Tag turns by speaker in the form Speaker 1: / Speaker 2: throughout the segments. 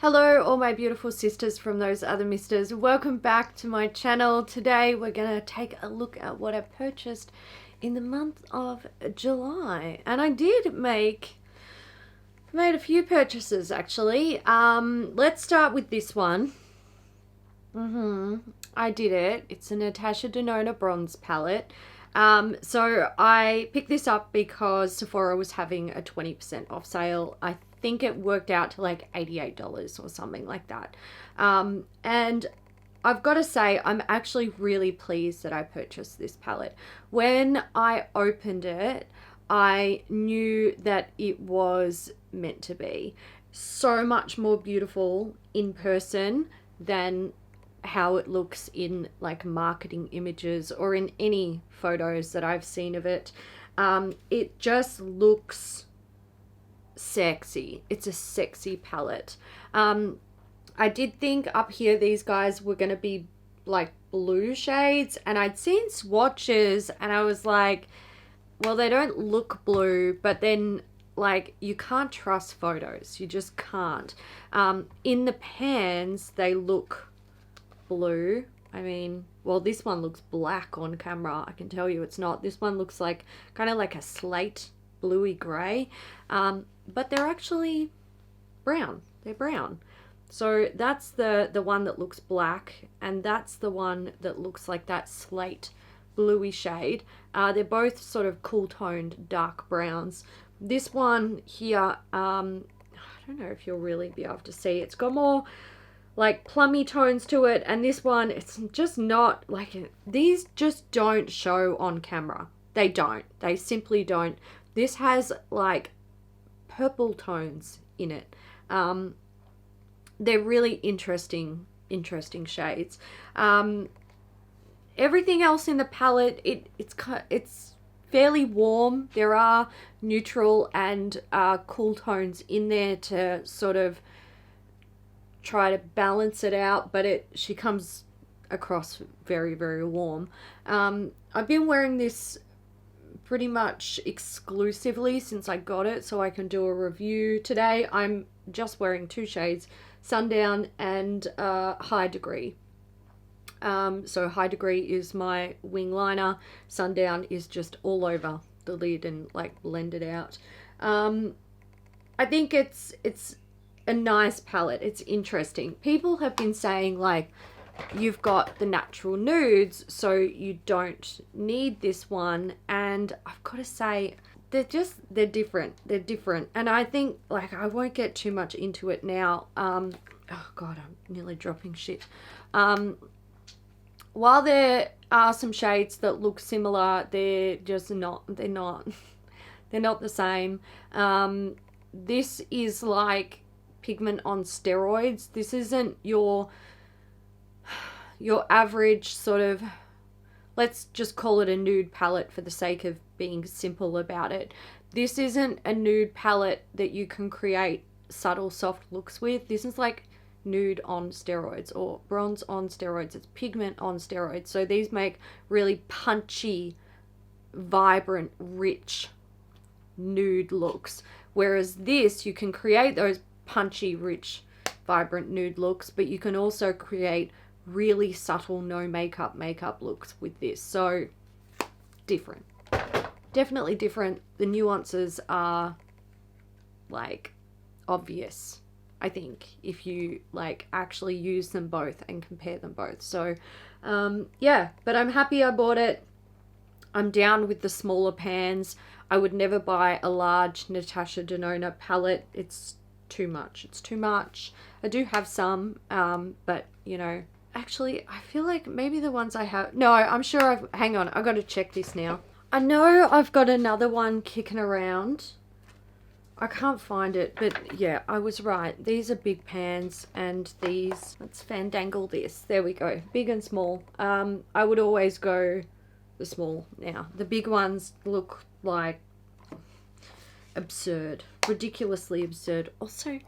Speaker 1: Hello all my beautiful sisters from those other misters. Welcome back to my channel. Today we're going to take a look at what I purchased in the month of July. And I did made a few purchases actually. Let's start with this one. I did it. It's a Natasha Denona bronze palette. So I picked this up because Sephora was having a 20% off sale. I think it worked out to like $88 or something like that. And I've got to say, I'm actually really pleased that I purchased this palette. When I opened it, I knew that it was meant to be so much more beautiful in person than how it looks in like marketing images or in any photos that I've seen of it. It just looks sexy. It's a sexy palette. I did think up here these guys were going to be like blue shades, and I'd seen swatches and I was like, well, they don't look blue, but then like you can't trust photos. You just can't. In the pans they look blue. I mean, well, this one looks black on camera. I can tell you it's not. This one looks like kind of like a slate bluey gray, but they're actually brown. They're brown. So that's the one that looks black, and that's the one that looks like that slate bluey shade. They're both sort of cool toned dark browns. This one here, I don't know if you'll really be able to see. It's got more like plummy tones to it, and this one, it's just not like these just don't show on camera. They don't. They simply don't. This has like purple tones in it. They're really interesting shades. Everything else in the palette, it's fairly warm. There are neutral and cool tones in there to sort of try to balance it out, but she comes across very, very warm. I've been wearing this pretty much exclusively since I got it, so I can do a review. Today I'm just wearing two shades, Sundown and High Degree. So High Degree is my wing liner, Sundown is just all over the lid and like blended out. I think it's a nice palette. It's interesting. People have been saying like, you've got the natural nudes, so you don't need this one, and I've got to say they're different. They're different, and I think like I won't get too much into it now. Oh god, I'm nearly dropping shit. While there are some shades that look similar, they're just not. They're not the same. This is like pigment on steroids. This isn't your average sort of, let's just call it a nude palette for the sake of being simple about it. This isn't a nude palette that you can create subtle soft looks with. This is like nude on steroids or bronze on steroids. It's pigment on steroids. So these make really punchy, vibrant, rich nude looks, whereas this, you can create those punchy, rich, vibrant nude looks, but you can also create really subtle no makeup looks with this. So different, definitely different. The nuances are like obvious, I think, if you like actually use them both and compare them both. So yeah, but I'm happy I bought it. I'm down with the smaller pans. I would never buy a large Natasha Denona palette. It's too much. It's too much. I do have some, but you know, actually I feel like maybe the ones I have, no, I'm sure hang on, I've got to check this now. I know I've got another one kicking around. I can't find it, but yeah, I was right. These are big pans, and these, let's fandangle this. There we go. Big and small. I would always go the small now. The big ones look like absurd, ridiculously absurd. Also,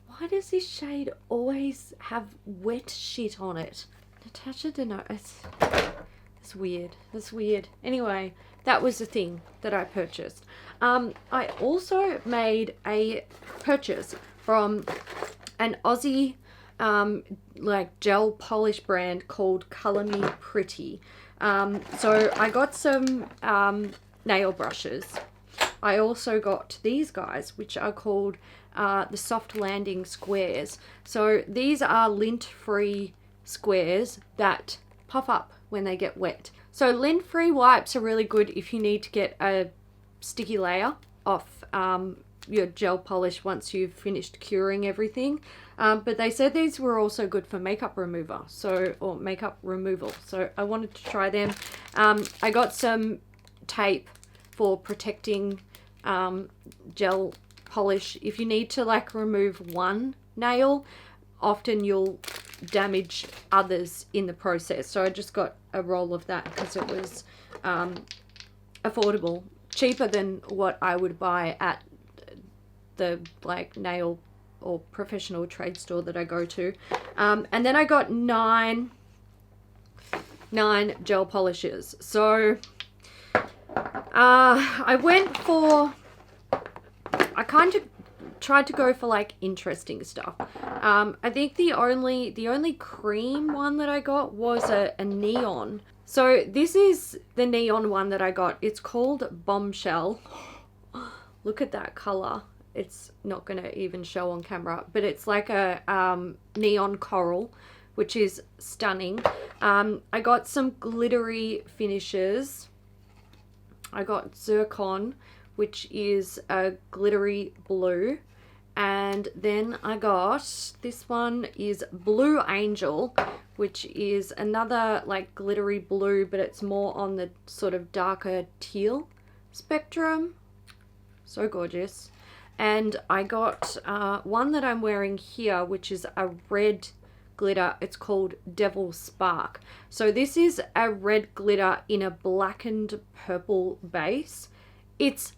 Speaker 1: why does this shade always have wet shit on it? Natasha Denona, it's weird. It's weird. Anyway, that was the thing that I purchased. I also made a purchase from an Aussie like gel polish brand called Color Me Pretty. So I got some nail brushes. I also got these guys, which are called the Soft Landing Squares. So these are lint-free squares that puff up when they get wet. So lint-free wipes are really good if you need to get a sticky layer off your gel polish once you've finished curing everything. But they said these were also good for makeup remover, or makeup removal. So I wanted to try them. I got some tape for protecting gel polish. If you need to like remove one nail, often you'll damage others in the process. So I just got a roll of that because it was affordable, cheaper than what I would buy at the like nail or professional trade store that I go to. And then I got nine gel polishes. So I kind of tried to go for like interesting stuff. I think the only cream one that I got was a neon. So this is the neon one that I got. It's called Bombshell. Look at that color. It's not going to even show on camera, but it's like a neon coral, which is stunning. I got some glittery finishes. I got Zircon, which is a glittery blue. And then I got, this one is Blue Angel, which is another like glittery blue, but it's more on the sort of darker teal spectrum. So gorgeous. And I got one that I'm wearing here, which is a red glitter. It's called Devil Spark. So this is a red glitter in a blackened purple base. It's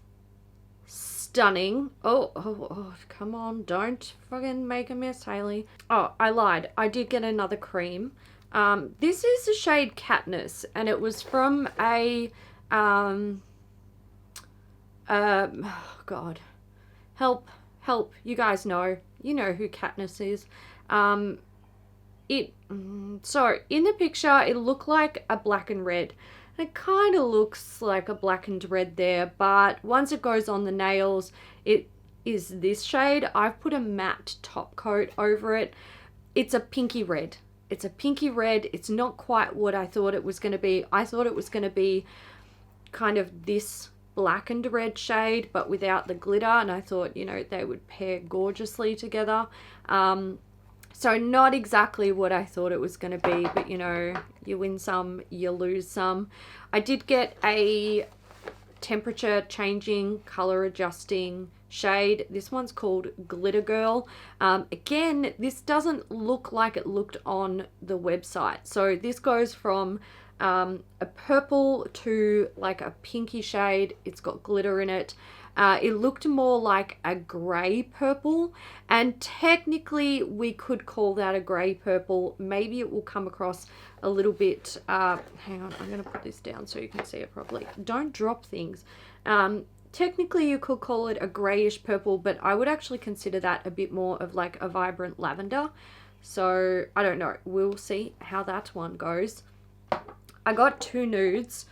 Speaker 1: stunning. Oh, come on, don't fucking make a mess, Hailey. Oh, I lied. I did get another cream. This is the shade Katniss, and it was from a oh God, help, you guys know, you know who Katniss is. So in the picture it looked like a black and red, and it kind of looks like a black and red there, but once it goes on the nails it is this shade. I've put a matte top coat over it. It's a pinky red. It's not quite what I thought it was going to be. I thought it was going to be kind of this black and red shade but without the glitter, and I thought, you know, they would pair gorgeously together. So not exactly what I thought it was going to be, but you know, you win some, you lose some. I did get a temperature changing, color adjusting shade. This one's called Glitter Girl. Again, this doesn't look like it looked on the website. So this goes from a purple to like a pinky shade. It's got glitter in it. It looked more like a grey purple, and technically we could call that a grey purple. Maybe it will come across a little bit, hang on, I'm going to put this down so you can see it properly. Don't drop things. Technically you could call it a greyish purple, but I would actually consider that a bit more of like a vibrant lavender. So I don't know, we'll see how that one goes. I got two nudes.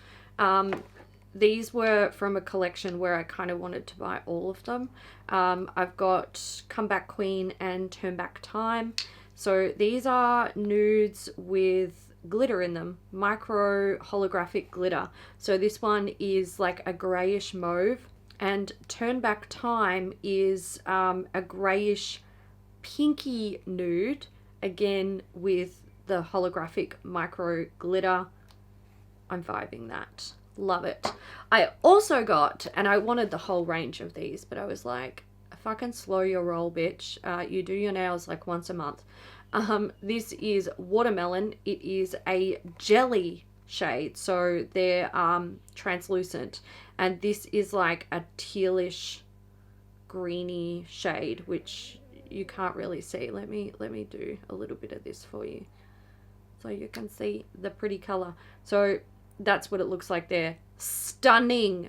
Speaker 1: These were from a collection where I kind of wanted to buy all of them. I've got Come Back Queen and Turn Back Time. So these are nudes with glitter in them, micro holographic glitter. So this one is like a grayish mauve, and Turn Back Time is a grayish pinky nude, again with the holographic micro glitter. I'm vibing that. Love it. I also got, and I wanted the whole range of these, but I was like, fucking slow your roll, bitch. You do your nails like once a month. This is Watermelon. It is a jelly shade, so they're translucent, and this is like a tealish greeny shade, which you can't really see. Let me do a little bit of this for you so you can see the pretty color. So that's what it looks like there. Stunning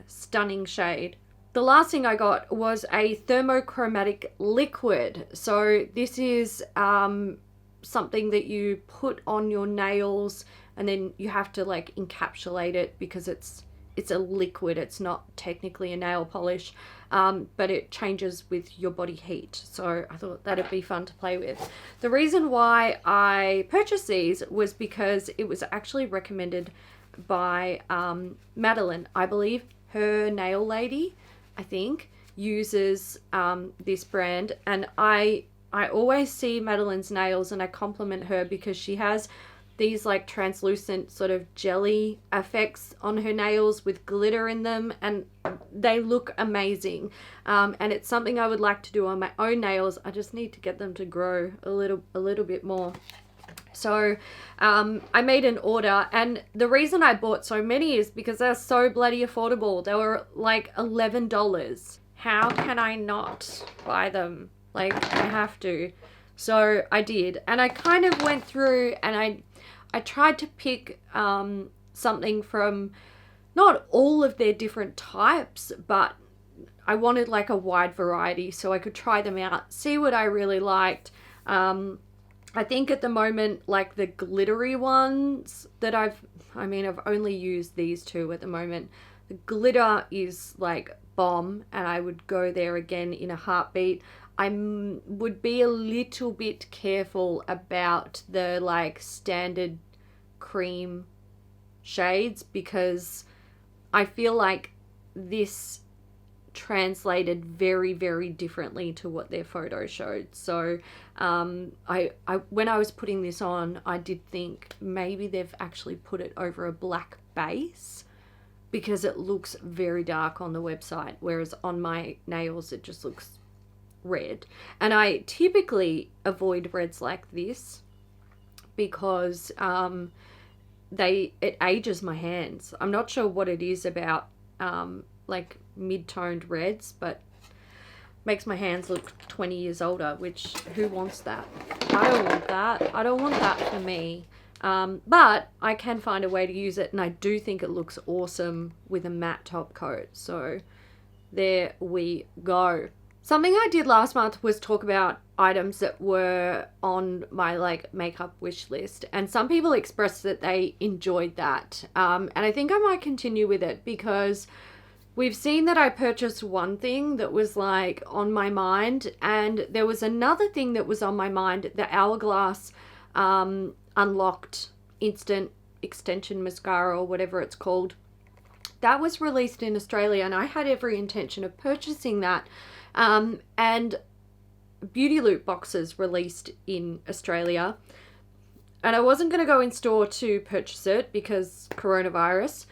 Speaker 1: shade. the last thing I got was a Thermochromatic liquid. So this is something that you put on your nails, and then you have to like encapsulate it because it's a liquid. It's not technically a nail polish, but it changes with your body heat. So I thought that'd be fun to play with. The reason why I purchased these was because it was actually recommended by Madeline. I believe her nail lady, I think, uses this brand, and I always see Madeline's nails and I compliment her because she has these like translucent sort of jelly effects on her nails with glitter in them, and they look amazing. And it's something I would like to do on my own nails. I just need to get them to grow a little bit more. So I made an order, and the reason I bought so many is because they're so bloody affordable. They were like $11. How can I not buy them? Like, I have to. So I did, and I kind of went through and I tried to pick something from not all of their different types, but I wanted like a wide variety so I could try them out, see what I really liked. I think at the moment, like the glittery ones that I've only used these two at the moment. The glitter is like bomb, and I would go there again in a heartbeat. I would be a little bit careful about the like standard cream shades because I feel like this translated very, very differently to what their photo showed. So I when I was putting this on, I did think maybe they've actually put it over a black base because it looks very dark on the website, whereas on my nails it just looks red. And I typically avoid reds like this because it ages my hands. I'm not sure what it is about like mid-toned reds, but makes my hands look 20 years older, which who wants that? I don't want that. I don't want that for me. But I can find a way to use it, and I do think it looks awesome with a matte top coat. So there we go. Something I did last month was talk about items that were on my like makeup wish list, and some people expressed that they enjoyed that. And I think I might continue with it because we've seen that I purchased one thing that was like on my mind, and there was another thing that was on my mind, the Hourglass Unlocked Instant Extension Mascara or whatever it's called. That was released in Australia, and I had every intention of purchasing that. And Beauty Loop boxes released in Australia, and I wasn't going to go in store to purchase it because coronavirus.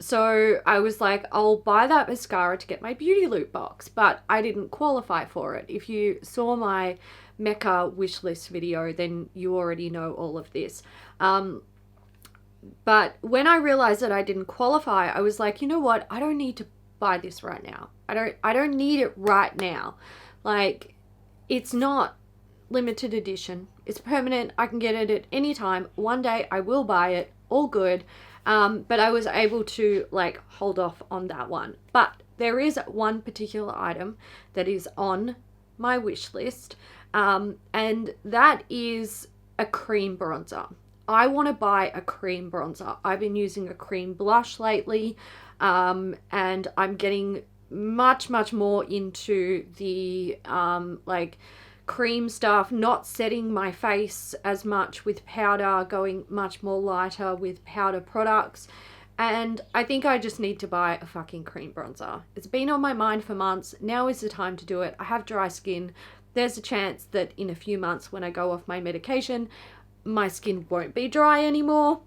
Speaker 1: So I was like, I'll buy that mascara to get my Beauty Loop box, but I didn't qualify for it. If you saw my Mecca wishlist video, then you already know all of this. But when I realized that I didn't qualify, I was like, you know what? I don't need to buy this right now. I don't need it right now. Like, it's not limited edition. It's permanent. I can get it at any time. One day I will buy it. All good. But I was able to like hold off on that one. But there is one particular item that is on my wish list, and that is a cream bronzer. I want to buy a cream bronzer. I've been using a cream blush lately, and I'm getting much more into the like cream stuff, not setting my face as much with powder, going much more lighter with powder products. And I think I just need to buy a fucking cream bronzer. It's been on my mind for months. Now is the time to do it. I have dry skin. There's a chance that in a few months when I go off my medication, my skin won't be dry anymore.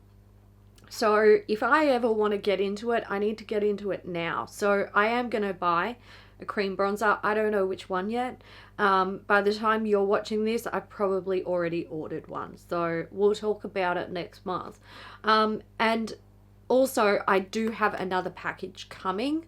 Speaker 1: So if I ever want to get into it, I need to get into it now. So I am going to buy a cream bronzer. I don't know which one yet. By the time you're watching this, I've probably already ordered one. So we'll talk about it next month. And also, I do have another package coming.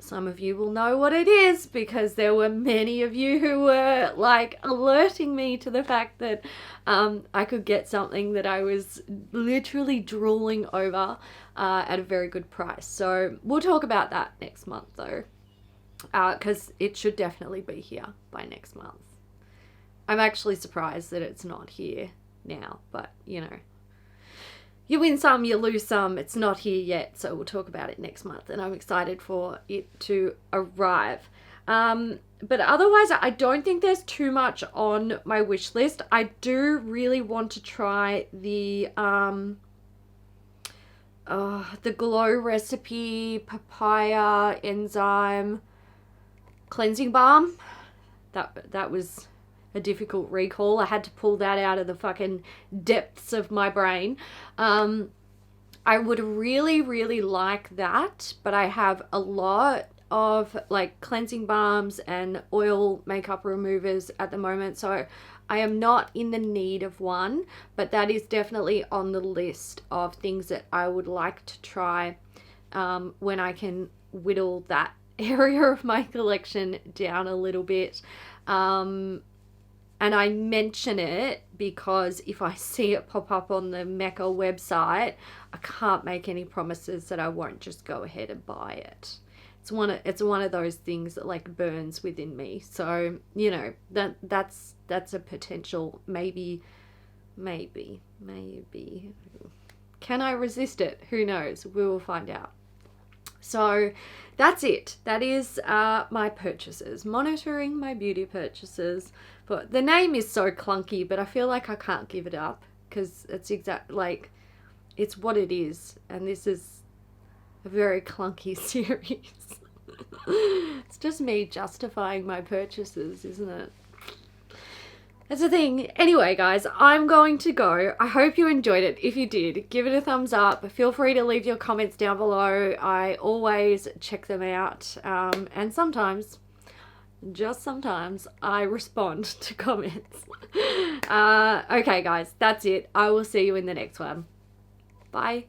Speaker 1: some of you will know what it is because there were many of you who were like alerting me to the fact that I could get something that I was literally drooling over at a very good price. So we'll talk about that next month though, because it should definitely be here by next month. I'm actually surprised that it's not here now, but you know, you win some, you lose some. It's not here yet, so we'll talk about it next month, and I'm excited for it to arrive. But otherwise, I don't think there's too much on my wish list. I do really want to try the Glow Recipe Papaya Enzyme Cleansing Balm. That was a difficult recall. I had to pull that out of the fucking depths of my brain. I would really, really like that, but I have a lot of like cleansing balms and oil makeup removers at the moment, so I am not in the need of one, but that is definitely on the list of things that I would like to try when I can whittle that area of my collection down a little bit. And I mention it because if I see it pop up on the Mecca website, I can't make any promises that I won't just go ahead and buy it. It's one of those things that like burns within me. So, you know, that's a potential maybe. Can I resist it? Who knows? We will find out. So that's it. That is my purchases. Monitoring my beauty purchases. But the name is so clunky, but I feel like I can't give it up because it's it's what it is. And this is a very clunky series. It's just me justifying my purchases, isn't it? That's the thing. Anyway, guys, I'm going to go. I hope you enjoyed it. If you did, give it a thumbs up. Feel free to leave your comments down below. I always check them out. And sometimes, just sometimes, I respond to comments. Okay, guys, that's it. I will see you in the next one. Bye.